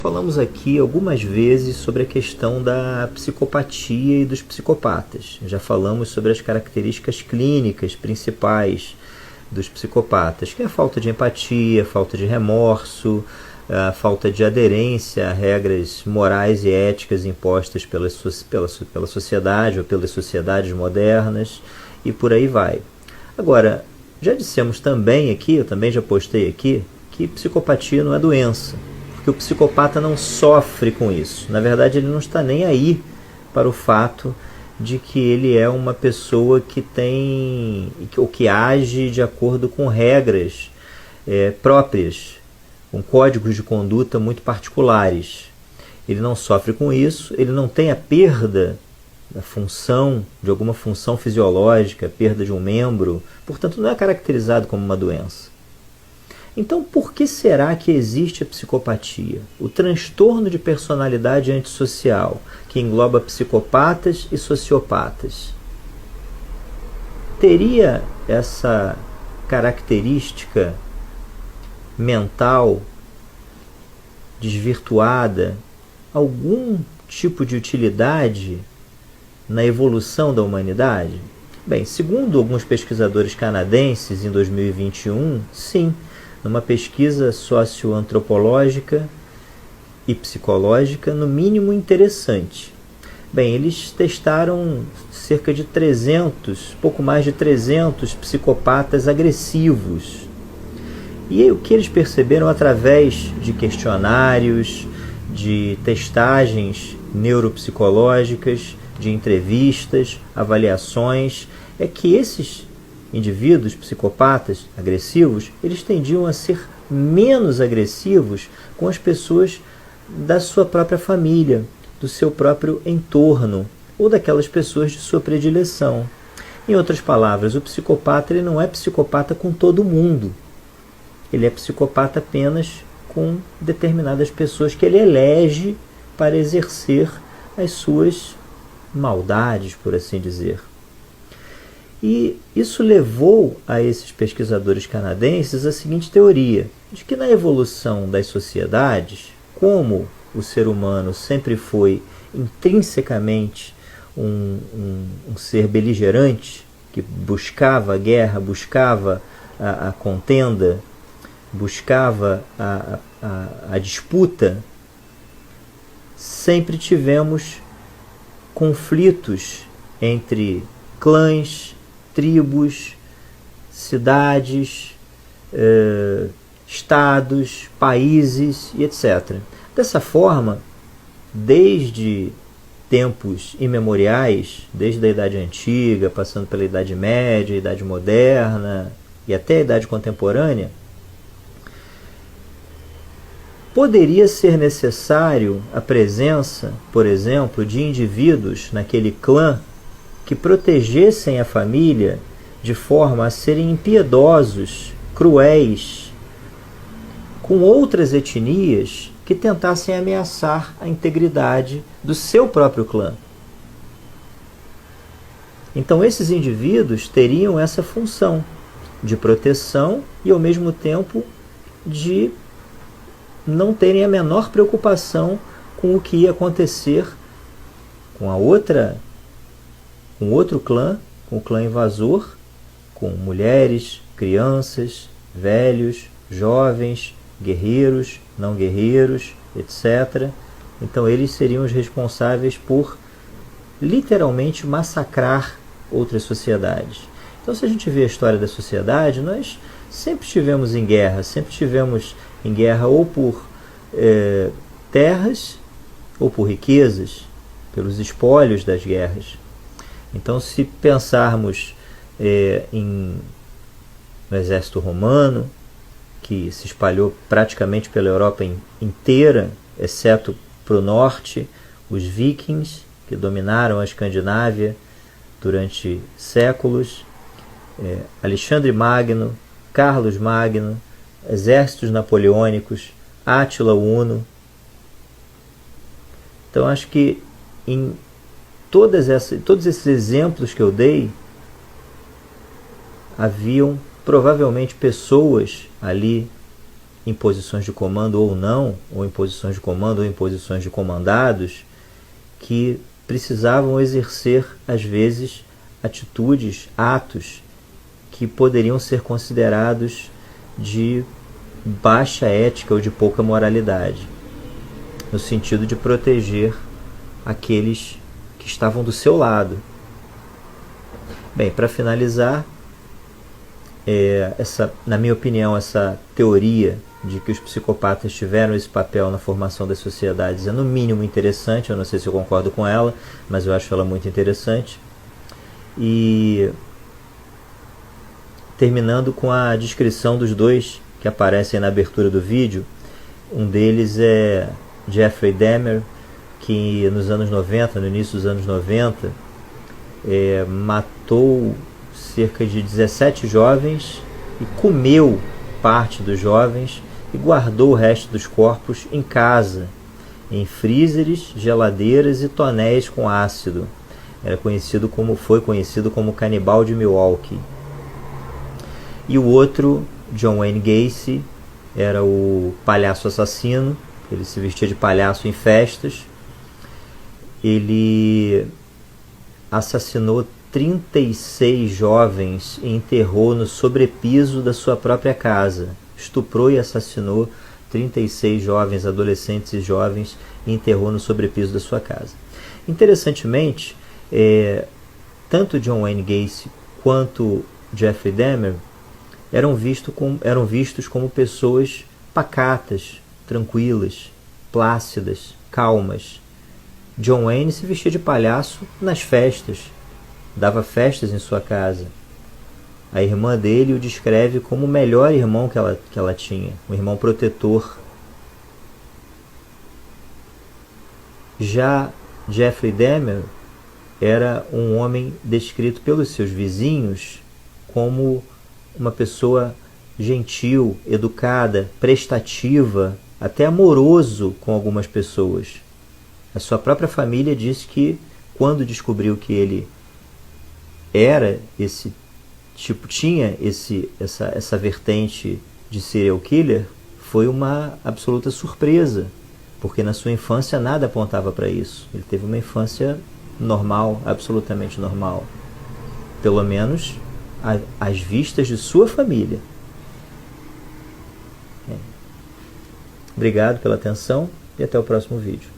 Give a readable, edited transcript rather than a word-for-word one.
Falamos aqui algumas vezes sobre a questão da psicopatia e dos psicopatas. Já falamos sobre as características clínicas principais dos psicopatas, que é a falta de empatia, a falta de remorso, a falta de aderência a regras morais e éticas impostas pela sociedade ou pelas sociedades modernas, e por aí vai. Agora, já dissemos também aqui, eu também já postei aqui, que psicopatia não é doença, porque o psicopata não sofre com isso. Na verdade, ele não está nem aí para o fato de que ele é uma pessoa que tem ou que age de acordo com regras próprias, com códigos de conduta muito particulares. Ele não sofre com isso, ele não tem a perda da função, de alguma função fisiológica, perda de um membro, portanto não é caracterizado como uma doença. Então, por que será que existe a psicopatia? O transtorno de personalidade antissocial, que engloba psicopatas e sociopatas. Teria essa característica mental desvirtuada algum tipo de utilidade na evolução da humanidade? Bem, segundo alguns pesquisadores canadenses, em 2021, sim. Numa pesquisa socioantropológica e psicológica, no mínimo interessante. Bem, eles testaram cerca de 300, pouco mais de 300 psicopatas agressivos. E o que eles perceberam através de questionários, de testagens neuropsicológicas, de entrevistas, avaliações, é que esses indivíduos psicopatas agressivos, eles tendiam a ser menos agressivos com as pessoas da sua própria família, do seu próprio entorno, ou daquelas pessoas de sua predileção. Em outras palavras, o psicopata ele não é psicopata com todo mundo. Ele é psicopata apenas com determinadas pessoas que ele elege para exercer as suas maldades, por assim dizer. E isso levou a esses pesquisadores canadenses a seguinte teoria, de que na evolução das sociedades, como o ser humano sempre foi intrinsecamente um ser beligerante, que buscava a guerra, buscava a contenda, buscava a disputa, sempre tivemos conflitos entre clãs, tribos, cidades, estados, países e etc. Dessa forma, desde tempos imemoriais, desde a Idade Antiga, passando pela Idade Média, Idade Moderna e até a Idade Contemporânea, poderia ser necessário a presença, por exemplo, de indivíduos naquele clã que protegessem a família de forma a serem impiedosos, cruéis, com outras etnias que tentassem ameaçar a integridade do seu próprio clã. Então esses indivíduos teriam essa função de proteção e ao mesmo tempo de não terem a menor preocupação com o que ia acontecer com outro clã, com o clã invasor, com mulheres, crianças, velhos, jovens, guerreiros, não guerreiros, etc. Então eles seriam os responsáveis por literalmente massacrar outras sociedades. Então, se a gente vê a história da sociedade, nós sempre estivemos em guerra ou por terras ou por riquezas, pelos espólios das guerras. Então, se pensarmos no exército romano, que se espalhou praticamente pela Europa inteira, exceto para o norte, os vikings, que dominaram a Escandinávia durante séculos, Alexandre Magno, Carlos Magno, exércitos napoleônicos, Átila Huno. Então, acho que em todos esses exemplos que eu dei, haviam provavelmente pessoas ali em posições de comando ou não, ou em posições de comando ou em posições de comandados, que precisavam exercer, às vezes, atitudes, atos que poderiam ser considerados de baixa ética ou de pouca moralidade, no sentido de proteger aqueles que estavam do seu lado. Bem, para finalizar, na minha opinião, essa teoria de que os psicopatas tiveram esse papel na formação das sociedades é no mínimo interessante. Eu não sei se eu concordo com ela, mas eu acho ela muito interessante. E terminando com a descrição dos dois que aparecem na abertura do vídeo. Um deles é Jeffrey Dahmer, que nos anos 90, no início dos anos 90, matou cerca de 17 jovens e comeu parte dos jovens e guardou o resto dos corpos em casa, em freezers, geladeiras e tonéis com ácido. Foi conhecido como canibal de Milwaukee. E o outro, John Wayne Gacy, era o palhaço assassino. Ele se vestia de palhaço em festas. Ele assassinou 36 jovens e enterrou no sobrepiso da sua própria casa. Estuprou e assassinou 36 jovens, adolescentes e jovens, e enterrou no sobrepiso da sua casa. Interessantemente, tanto John Wayne Gacy quanto Jeffrey Dahmer eram vistos como pessoas pacatas, tranquilas, plácidas, calmas. John Wayne se vestia de palhaço nas festas, dava festas em sua casa. A irmã dele o descreve como o melhor irmão que ela tinha, um irmão protetor. Já Jeffrey Dahmer era um homem descrito pelos seus vizinhos como uma pessoa gentil, educada, prestativa, até amoroso com algumas pessoas. A sua própria família disse que, quando descobriu que ele era esse tipo, tinha essa vertente de serial killer, foi uma absoluta surpresa, porque na sua infância nada apontava para isso. Ele teve uma infância normal, absolutamente normal, pelo menos às vistas de sua família. Obrigado pela atenção e até o próximo vídeo.